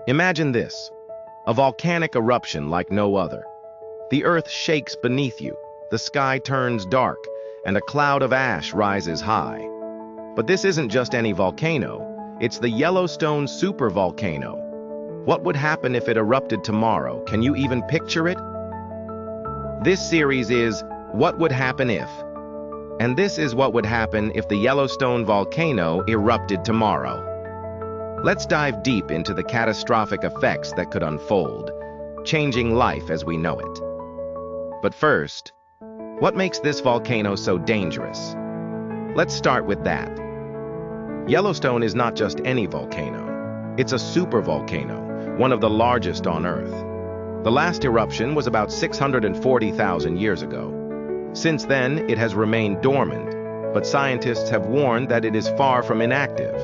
Imagine this, a volcanic eruption like no other. The earth shakes beneath you, the sky turns dark, and a cloud of ash rises high. But this isn't just any volcano, it's the Yellowstone Supervolcano. What would happen if it erupted tomorrow? Can you even picture it? This series is What Would Happen If? And this is what would happen if the Yellowstone volcano erupted tomorrow. Let's dive deep into the catastrophic effects that could unfold, changing life as we know it. But first, what makes this volcano so dangerous? Let's start with that. Yellowstone is not just any volcano. It's a supervolcano, one of the largest on Earth. The last eruption was about 640,000 years ago. Since then, it has remained dormant, but scientists have warned that it is far from inactive.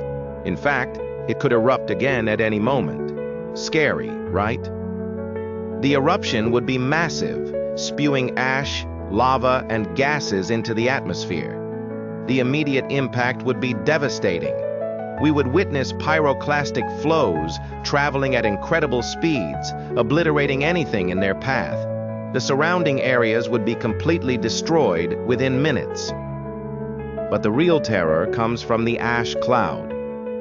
In fact, it could erupt again at any moment. Scary, right? The eruption would be massive, spewing ash, lava, and gases into the atmosphere. The immediate impact would be devastating. We would witness pyroclastic flows traveling at incredible speeds, obliterating anything in their path. The surrounding areas would be completely destroyed within minutes. But the real terror comes from the ash cloud.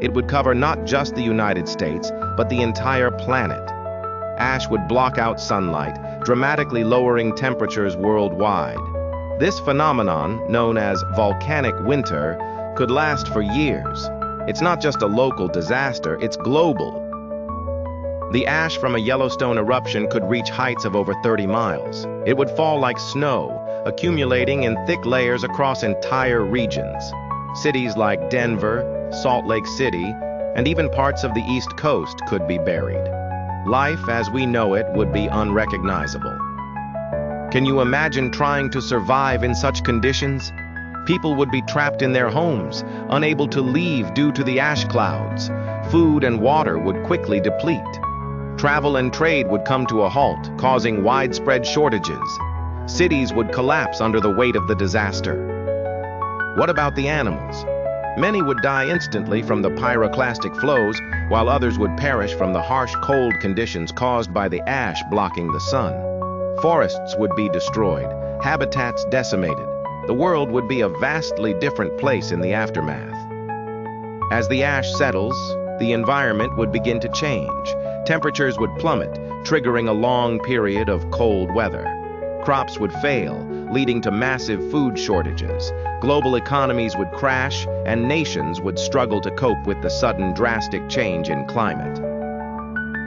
It would cover not just the United States, but the entire planet. Ash would block out sunlight, dramatically lowering temperatures worldwide. This phenomenon, known as volcanic winter, could last for years. It's not just a local disaster, it's global. The ash from a Yellowstone eruption could reach heights of over 30 miles. It would fall like snow, accumulating in thick layers across entire regions. Cities like Denver, Salt Lake City, and even parts of the East Coast could be buried. Life as we know it would be unrecognizable. Can you imagine trying to survive in such conditions? People would be trapped in their homes, unable to leave due to the ash clouds. Food and water would quickly deplete. Travel and trade would come to a halt, causing widespread shortages. Cities would collapse under the weight of the disaster. What about the animals? Many would die instantly from the pyroclastic flows, while others would perish from the harsh cold conditions caused by the ash blocking the sun. Forests would be destroyed, habitats decimated. The world would be a vastly different place in the aftermath. As the ash settles, the environment would begin to change. Temperatures would plummet, triggering a long period of cold weather. Crops would fail, leading to massive food shortages. Global economies would crash, and nations would struggle to cope with the sudden drastic change in climate.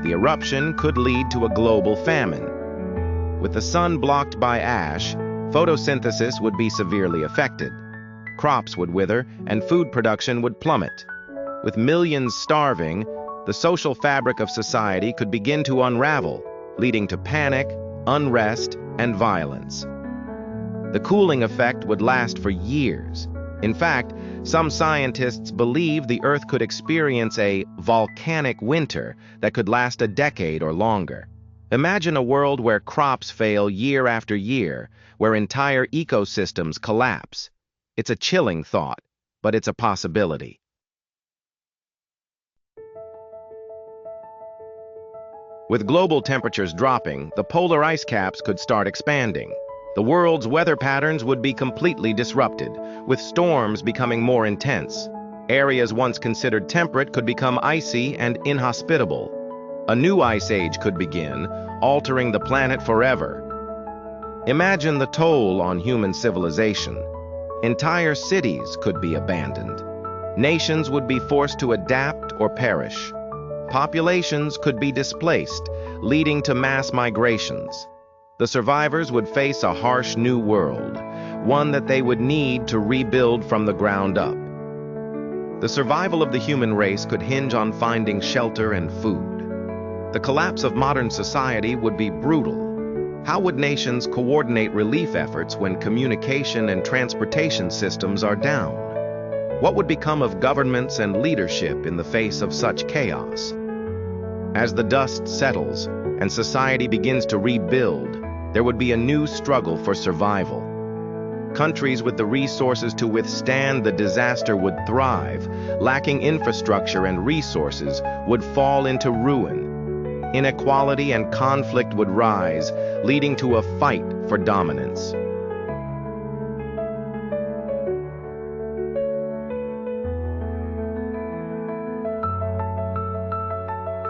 The eruption could lead to a global famine. With the sun blocked by ash, photosynthesis would be severely affected. Crops would wither, and food production would plummet. With millions starving, the social fabric of society could begin to unravel, leading to panic, unrest, and violence. The cooling effect would last for years. In fact, some scientists believe the Earth could experience a volcanic winter that could last a decade or longer. Imagine a world where crops fail year after year, where entire ecosystems collapse. It's a chilling thought, but it's a possibility. With global temperatures dropping, the polar ice caps could start expanding. The world's weather patterns would be completely disrupted, with storms becoming more intense. Areas once considered temperate could become icy and inhospitable. A new ice age could begin, altering the planet forever. Imagine the toll on human civilization. Entire cities could be abandoned. Nations would be forced to adapt or perish. Populations could be displaced, leading to mass migrations. The survivors would face a harsh new world, one that they would need to rebuild from the ground up. The survival of the human race could hinge on finding shelter and food. The collapse of modern society would be brutal. How would nations coordinate relief efforts when communication and transportation systems are down? What would become of governments and leadership in the face of such chaos? As the dust settles and society begins to rebuild, there would be a new struggle for survival. Countries with the resources to withstand the disaster would thrive. Lacking infrastructure and resources would fall into ruin. inequality and conflict would rise, leading to a fight for dominance.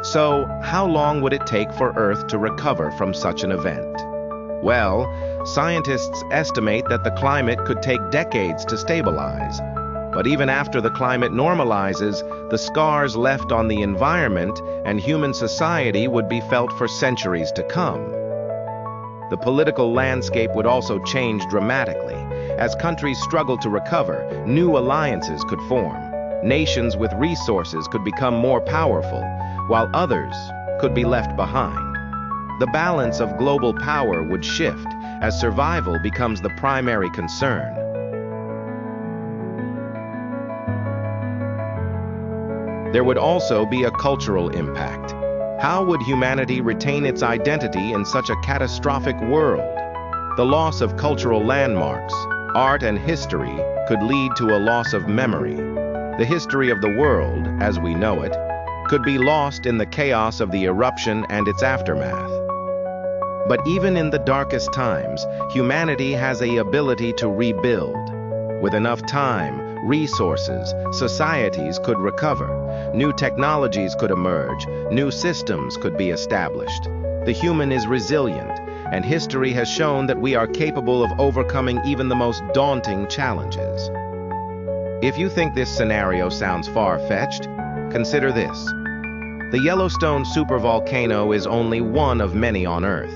So, how long would it take for Earth to recover from such an event? Well, scientists estimate that the climate could take decades to stabilize. But even after the climate normalizes, the scars left on the environment and human society would be felt for centuries to come. The political landscape would also change dramatically. As countries struggle to recover, new alliances could form. Nations with resources could become more powerful, while others could be left behind. The balance of global power would shift as survival becomes the primary concern. There would also be a cultural impact. How would humanity retain its identity in such a catastrophic world? The loss of cultural landmarks, art and history could lead to a loss of memory. The history of the world, as we know it, could be lost in the chaos of the eruption and its aftermath. But even in the darkest times, humanity has the ability to rebuild. With enough time, resources, societies could recover. New technologies could emerge. New systems could be established. The human is resilient, and history has shown that we are capable of overcoming even the most daunting challenges. If you think this scenario sounds far-fetched, consider this. The Yellowstone Supervolcano is only one of many on Earth.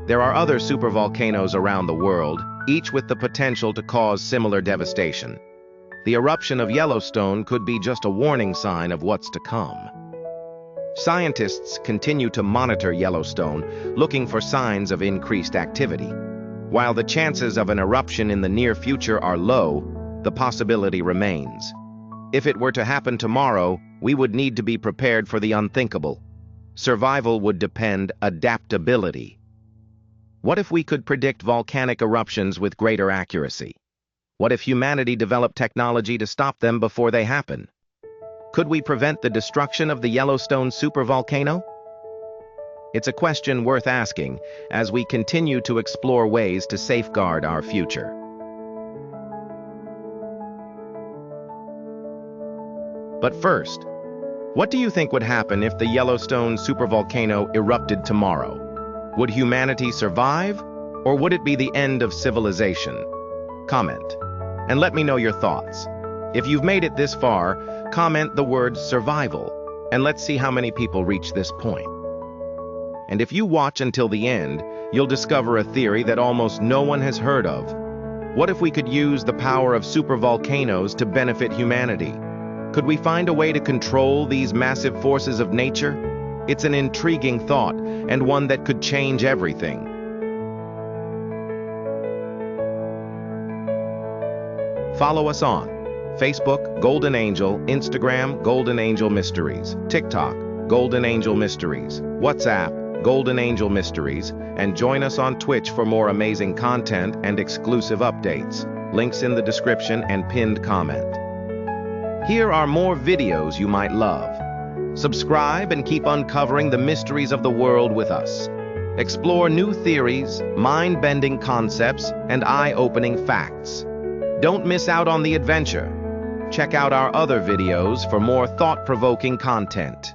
There are other supervolcanoes around the world, each with the potential to cause similar devastation. The eruption of Yellowstone could be just a warning sign of what's to come. Scientists continue to monitor Yellowstone, looking for signs of increased activity. While the chances of an eruption in the near future are low, the possibility remains. If it were to happen tomorrow, we would need to be prepared for the unthinkable. Survival would depend on adaptability. What if we could predict volcanic eruptions with greater accuracy? What if humanity developed technology to stop them before they happen? Could we prevent the destruction of the Yellowstone supervolcano? It's a question worth asking as we continue to explore ways to safeguard our future. But first, what do you think would happen if the Yellowstone supervolcano erupted tomorrow? Would humanity survive, or would it be the end of civilization? Comment, and let me know your thoughts. If you've made it this far, comment the word survival, and let's see how many people reach this point. And if you watch until the end, you'll discover a theory that almost no one has heard of. What if we could use the power of supervolcanoes to benefit humanity? Could we find a way to control these massive forces of nature? It's an intriguing thought, and one that could change everything. Follow us on Facebook, Golden Angel, Instagram, Golden Angel Mysteries, TikTok, Golden Angel Mysteries, WhatsApp, Golden Angel Mysteries, and join us on Twitch for more amazing content and exclusive updates. Links in the description and pinned comment. Here are more videos you might love. Subscribe and keep uncovering the mysteries of the world with us. Explore new theories, mind-bending concepts, and eye-opening facts. Don't miss out on the adventure. Check out our other videos for more thought-provoking content.